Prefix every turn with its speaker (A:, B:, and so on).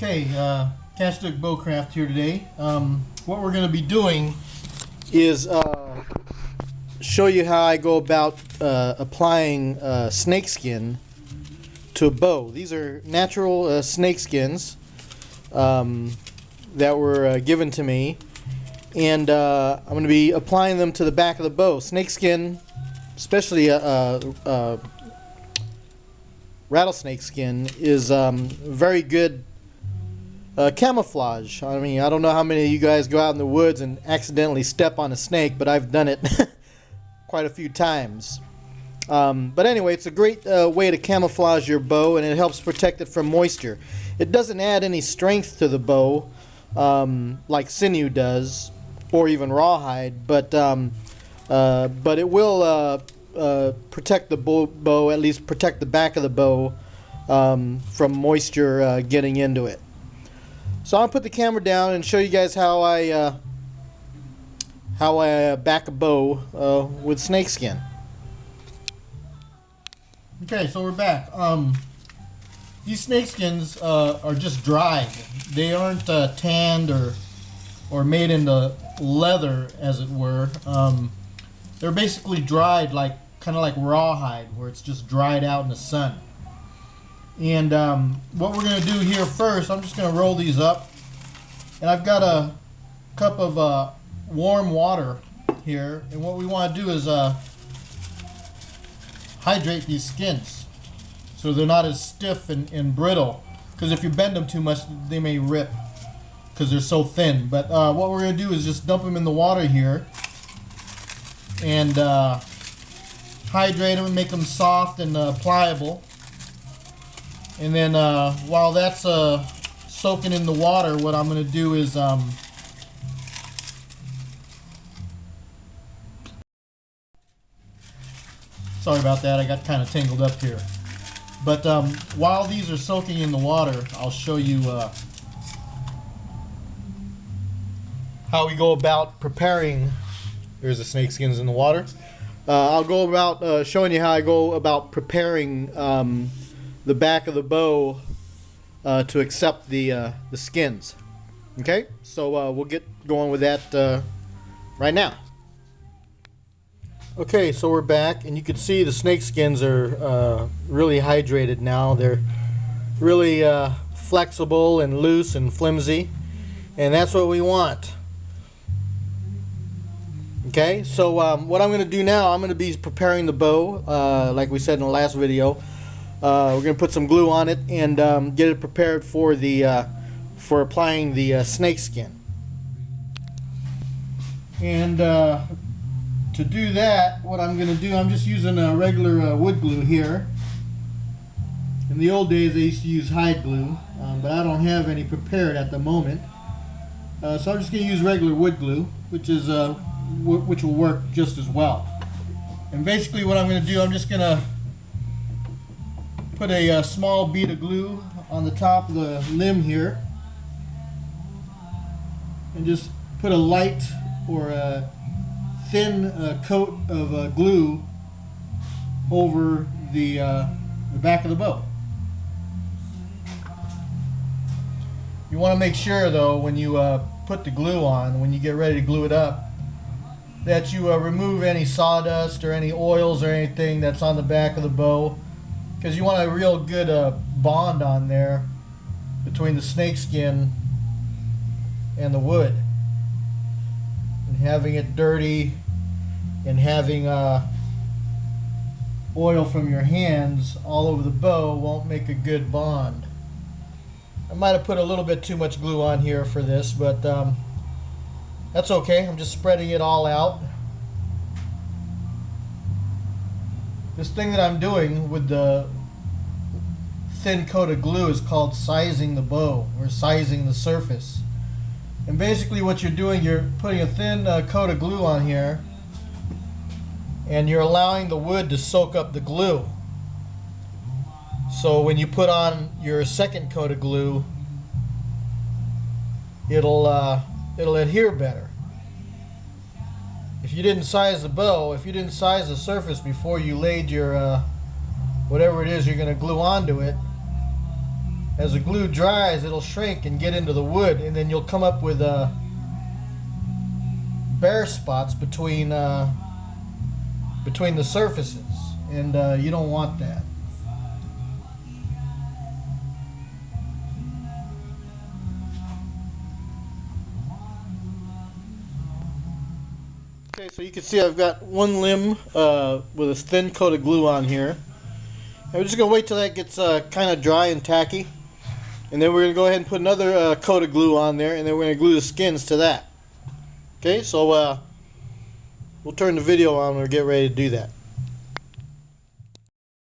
A: Okay, Cashstick Bowcraft here today. What we're going to be doing is show you how I go about applying snakeskin to a bow. These are natural snake skins that were given to me, and I'm going to be applying them to the back of the bow. Snakeskin, especially rattlesnake skin, is very good camouflage. I mean, I don't know how many of you guys go out in the woods and accidentally step on a snake, but I've done it quite a few times. But anyway, it's a great way to camouflage your bow, and it helps protect it from moisture. It doesn't add any strength to the bow like sinew does, or even rawhide, but it will protect the bow, at least protect the back of the bow from moisture getting into it. So I'll put the camera down and show you guys how I back a bow with snakeskin. Okay, so we're back. These snakeskins are just dried. They aren't tanned or made into leather, as it were. They're basically dried, like kind of like rawhide, where it's just dried out in the sun. And what we're going to do here first, I'm just going to roll these up, and I've got a cup of warm water here, and what we want to do is hydrate these skins so they're not as stiff and brittle, because if you bend them too much they may rip because they're so thin. But what we're going to do is just dump them in the water here and hydrate them and make them soft and pliable. And then while that's soaking in the water, what I'm going to do is sorry about that, I got kind of tangled up here. But while these are soaking in the water, I'll show you how we go about preparing. There's the snake skins in the water. I'll go about showing you how I go about preparing the back of the bow to accept the skins. Okay, so we'll get going with that right now. Okay, so we're back, and you can see the snake skins are really hydrated now. They're really flexible and loose and flimsy, and that's what we want. Okay, so what I'm going to do now, I'm going to be preparing the bow, like we said in the last video. We're going to put some glue on it and get it prepared for the for applying the snake skin. And to do that, what I'm going to do, I'm just using a regular wood glue here. In the old days, I used to use hide glue, but I don't have any prepared at the moment. So I'm just going to use regular wood glue, which will work just as well. And basically, what I'm going to do, I'm just going to put a small bead of glue on the top of the limb here, and just put a light or a thin coat of glue over the back of the bow. You want to make sure, though, when you put the glue on, when you get ready to glue it up, that you remove any sawdust or any oils or anything that's on the back of the bow, because you want a real good bond on there between the snakeskin and the wood. And having it dirty and having oil from your hands all over the bow won't make a good bond. I might have put a little bit too much glue on here for this, but that's okay. I'm just spreading it all out. This thing that I'm doing with the thin coat of glue is called sizing the bow, or sizing the surface. And basically what you're doing, you're putting a thin coat of glue on here, and you're allowing the wood to soak up the glue. So when you put on your second coat of glue, it'll adhere better. If you didn't size the bow, if you didn't size the surface before you laid your whatever it is you're going to glue onto it, as the glue dries, it'll shrink and get into the wood, and then you'll come up with bare spots between the surfaces, and you don't want that. Okay, so you can see I've got one limb with a thin coat of glue on here. And we're just going to wait till that gets kind of dry and tacky. And then we're going to go ahead and put another coat of glue on there, and then we're going to glue the skins to that. Okay, so we'll turn the video on when we get ready to do that.